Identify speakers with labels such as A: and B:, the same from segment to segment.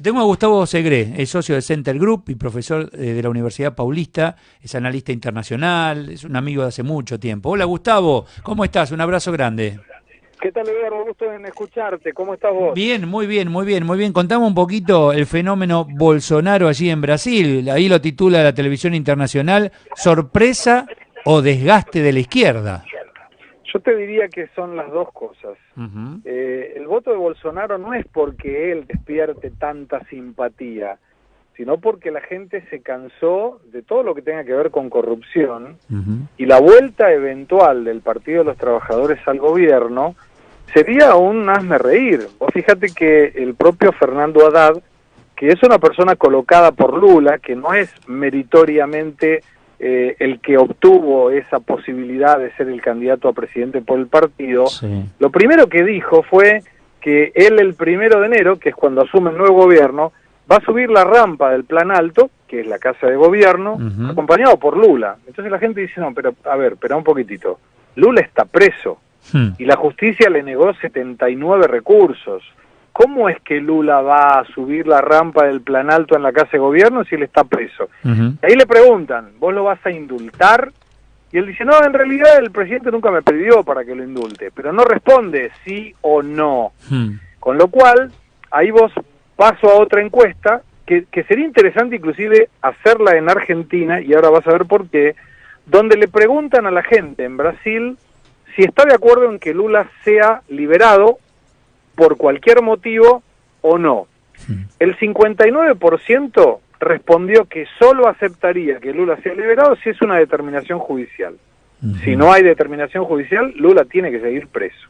A: Tengo a Gustavo Segré, es socio de Center Group y profesor de la Universidad Paulista, es analista internacional, es un amigo de hace mucho tiempo. Hola Gustavo, ¿cómo estás? Un abrazo grande.
B: ¿Qué tal, Eduardo? Gusto en escucharte. ¿Cómo estás vos?
A: Bien, muy bien, muy bien, muy bien. Contame un poquito el fenómeno Bolsonaro allí en Brasil. Ahí lo titula la televisión internacional, ¿sorpresa o desgaste de la izquierda?
B: Yo te diría que son las dos cosas. El voto de Bolsonaro no es porque él despierte tanta simpatía, sino porque la gente se cansó de todo lo que tenga que ver con corrupción y la vuelta eventual del Partido de los Trabajadores al gobierno sería un hazmerreír. Vos fíjate que el propio Fernando Haddad, que es una persona colocada por Lula, que no es meritoriamente el que obtuvo esa posibilidad de ser el candidato a presidente por el partido, sí. Lo primero que dijo fue que él el 1 de enero, que es cuando asume el nuevo gobierno, va a subir la rampa del Plan Alto, que es la casa de gobierno, acompañado por Lula. Entonces la gente dice, no, pero a ver, espera un poquitito, Lula está preso y la justicia le negó 79 recursos. ¿Cómo es que Lula va a subir la rampa del Plan Alto en la casa de gobierno si él está preso? Ahí le preguntan, ¿vos lo vas a indultar? Y él dice, no, en realidad el presidente nunca me pidió para que lo indulte, pero no responde sí o no. Con lo cual, ahí vos paso a otra encuesta, que sería interesante inclusive hacerla en Argentina, y ahora vas a ver por qué, donde le preguntan a la gente en Brasil si está de acuerdo en que Lula sea liberado por cualquier motivo o no. El 59% respondió que solo aceptaría que Lula sea liberado si es una determinación judicial. Si no hay determinación judicial, Lula tiene que seguir preso.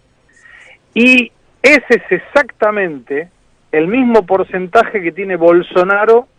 B: Y ese es exactamente el mismo porcentaje que tiene Bolsonaro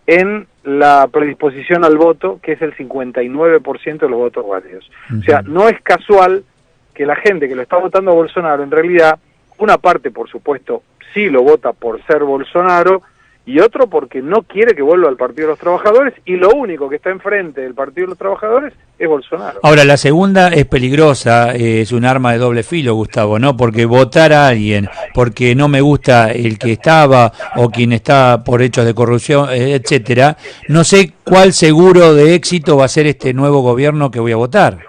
B: en la predisposición al voto, que es el 59% de los votos válidos. O sea, no es casual que la gente que lo está votando a Bolsonaro, en realidad, una parte, por supuesto, sí lo vota por ser Bolsonaro, y otro porque no quiere que vuelva al Partido de los Trabajadores, y lo único que está enfrente del Partido de los Trabajadores es Bolsonaro.
A: Ahora, la segunda es peligrosa, es un arma de doble filo, Gustavo, ¿no? Porque votar a alguien porque no me gusta el que estaba o quien está por hechos de corrupción, etcétera, no sé cuál seguro de éxito va a ser este nuevo gobierno que voy a votar.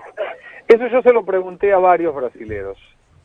B: Eso yo se lo pregunté a varios brasileros,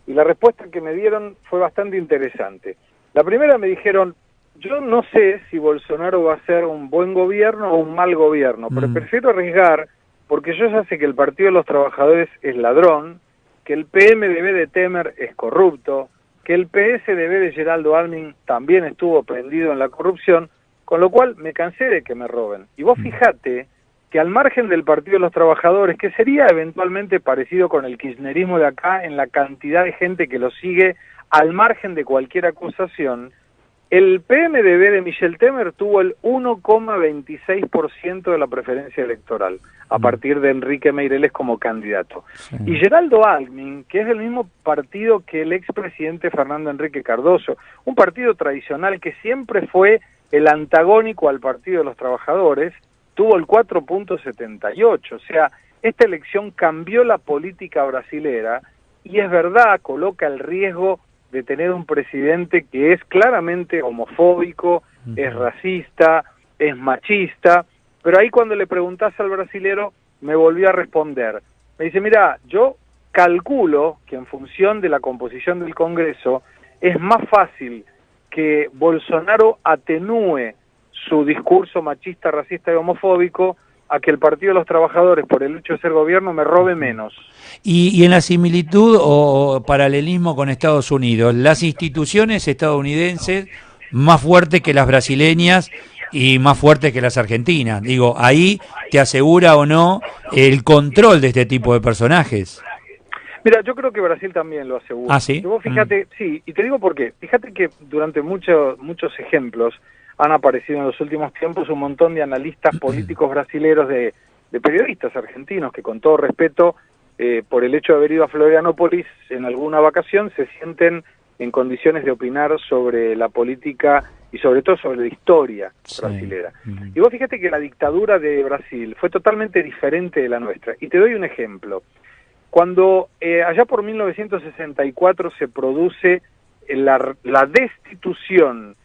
B: y la respuesta que me dieron fue bastante interesante. La primera me dijeron, yo no sé si Bolsonaro va a ser un buen gobierno o un mal gobierno, pero prefiero arriesgar porque yo ya sé que el Partido de los Trabajadores es ladrón, que el PMDB de Temer es corrupto, que el PSDB de Geraldo Alckmin también estuvo prendido en la corrupción, con lo cual me cansé de que me roben. Y vos fijate que al margen del Partido de los Trabajadores, que sería eventualmente parecido con el kirchnerismo de acá en la cantidad de gente que lo sigue al margen de cualquier acusación, el PMDB de Michel Temer tuvo el 1,26% de la preferencia electoral, a partir de Enrique Meireles como candidato. Sí. Y Geraldo Alckmin, que es del mismo partido que el expresidente Fernando Henrique Cardoso, un partido tradicional que siempre fue el antagónico al Partido de los Trabajadores, tuvo el 4,78. O sea, esta elección cambió la política brasilera y es verdad, coloca el riesgo de tener un presidente que es claramente homofóbico, es racista, es machista, pero ahí cuando le preguntás al brasilero me volvió a responder. Me dice, mira, yo calculo que en función de la composición del Congreso es más fácil que Bolsonaro atenúe su discurso machista, racista y homofóbico a que el Partido de los Trabajadores, por el hecho de ser gobierno, me robe menos.
A: Y en la similitud o paralelismo con Estados Unidos, las instituciones estadounidenses más fuertes que las brasileñas y más fuertes que las argentinas. Digo, ahí te asegura o no el control de este tipo de personajes.
B: Mira, yo creo que Brasil también lo asegura.
A: ¿Ah, sí?
B: Vos fíjate, sí, y te digo por qué. Fíjate que durante muchos ejemplos han aparecido en los últimos tiempos un montón de analistas políticos brasileros, de periodistas argentinos que, con todo respeto, por el hecho de haber ido a Florianópolis en alguna vacación, se sienten en condiciones de opinar sobre la política y sobre todo sobre la historia brasilera. Y vos fíjate que la dictadura de Brasil fue totalmente diferente de la nuestra. Y te doy un ejemplo. Cuando allá por 1964 se produce la destitución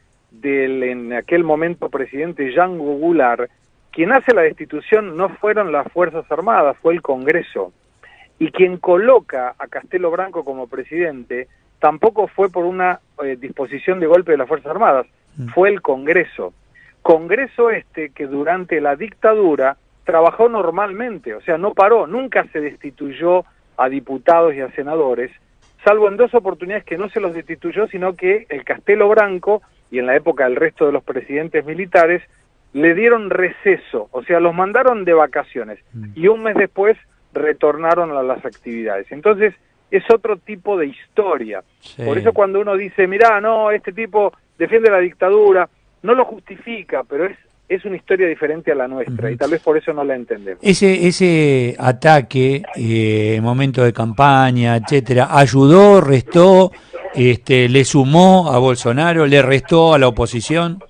B: del en aquel momento presidente Django Goulart, quien hace la destitución no fueron las Fuerzas Armadas, fue el Congreso. Y quien coloca a Castelo Branco como presidente tampoco fue por una disposición de golpe de las Fuerzas Armadas, fue el Congreso. Congreso que durante la dictadura trabajó normalmente, o sea, no paró, nunca se destituyó a diputados y a senadores, salvo en 2 oportunidades que no se los destituyó, sino que el Castelo Branco, y en la época del resto de los presidentes militares, le dieron receso, o sea, los mandaron de vacaciones, y un mes después retornaron a las actividades. Entonces, es otro tipo de historia. Sí. Por eso cuando uno dice, mirá, no, este tipo defiende la dictadura, no lo justifica, pero es una historia diferente a la nuestra, y tal vez por eso no la entendemos.
A: Ese ataque, momento de campaña, etcétera, ¿ayudó, restó, le sumó a Bolsonaro, le restó a la oposición?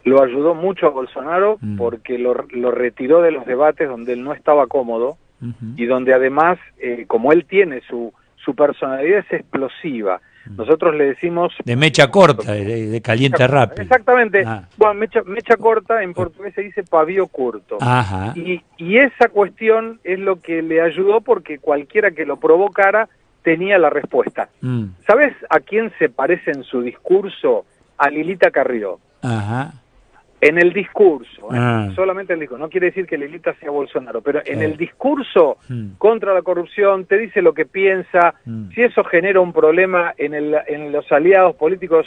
B: Lo ayudó mucho a Bolsonaro porque lo retiró de los debates donde él no estaba cómodo, y donde además, como él tiene su personalidad es explosiva. Nosotros le decimos...
A: De mecha corta, de caliente rápido.
B: Exactamente. Bueno, mecha corta en portugués se dice pavio curto.
A: Ajá.
B: Y esa cuestión es lo que le ayudó porque cualquiera que lo provocara tenía la respuesta. ¿Sabes a quién se parece en su discurso? A Lilita Carrió.
A: Ajá.
B: En el discurso, solamente el discurso, no quiere decir que Lilita sea Bolsonaro, pero en el discurso contra la corrupción te dice lo que piensa, si eso genera un problema en los aliados políticos,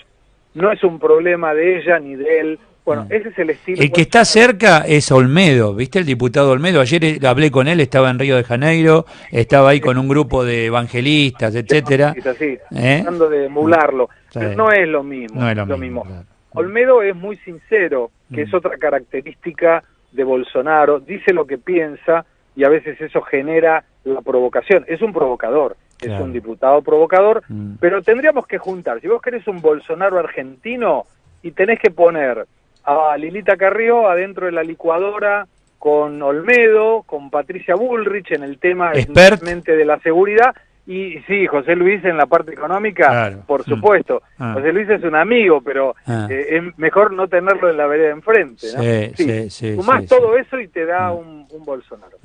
B: no es un problema de ella ni de él. Bueno, ese es el estilo.
A: El que está cerca es Olmedo, ¿viste? El diputado Olmedo, ayer hablé con él, estaba en Río de Janeiro, estaba ahí con un grupo de evangelistas, etcétera.
B: Sí, tratando de emularlo, pero no es lo mismo.
A: No es lo mismo. Claro.
B: Olmedo es muy sincero, que es otra característica de Bolsonaro, dice lo que piensa y a veces eso genera la provocación. Es un provocador, claro. Es un diputado provocador, pero tendríamos que juntar. Si vos querés un Bolsonaro argentino y tenés que poner a Lilita Carrió adentro de la licuadora con Olmedo, con Patricia Bullrich en el tema de la seguridad, y sí, José Luis en la parte económica, claro. Por supuesto. José Luis es un amigo, pero es mejor no tenerlo en la vereda enfrente, ¿no? Sí. Sumás todo eso y te da un Bolsonaro.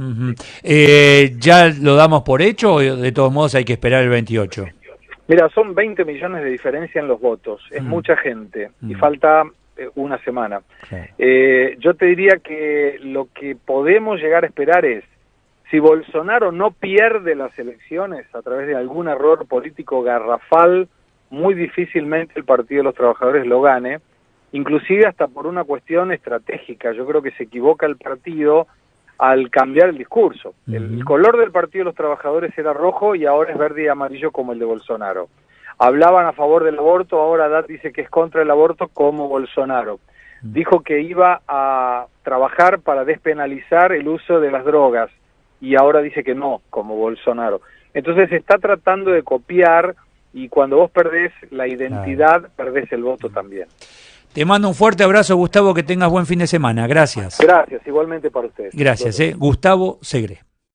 A: ¿Ya lo damos por hecho o de todos modos hay que esperar el 28?
B: Mira, son 20 millones de diferencia en los votos, es mucha gente, y falta una semana. Yo te diría que lo que podemos llegar a esperar es, si Bolsonaro no pierde las elecciones a través de algún error político garrafal, muy difícilmente el Partido de los Trabajadores lo gane, inclusive hasta por una cuestión estratégica. Yo creo que se equivoca el partido al cambiar el discurso. El color del Partido de los Trabajadores era rojo y ahora es verde y amarillo como el de Bolsonaro. Hablaban a favor del aborto, ahora Haddad dice que es contra el aborto como Bolsonaro. Dijo que iba a trabajar para despenalizar el uso de las drogas, y ahora dice que no, como Bolsonaro. Entonces se está tratando de copiar, y cuando vos perdés la identidad, perdés el voto también.
A: Te mando un fuerte abrazo, Gustavo, que tengas buen fin de semana. Gracias.
B: Gracias, igualmente para ustedes.
A: Gracias, Gustavo Segre.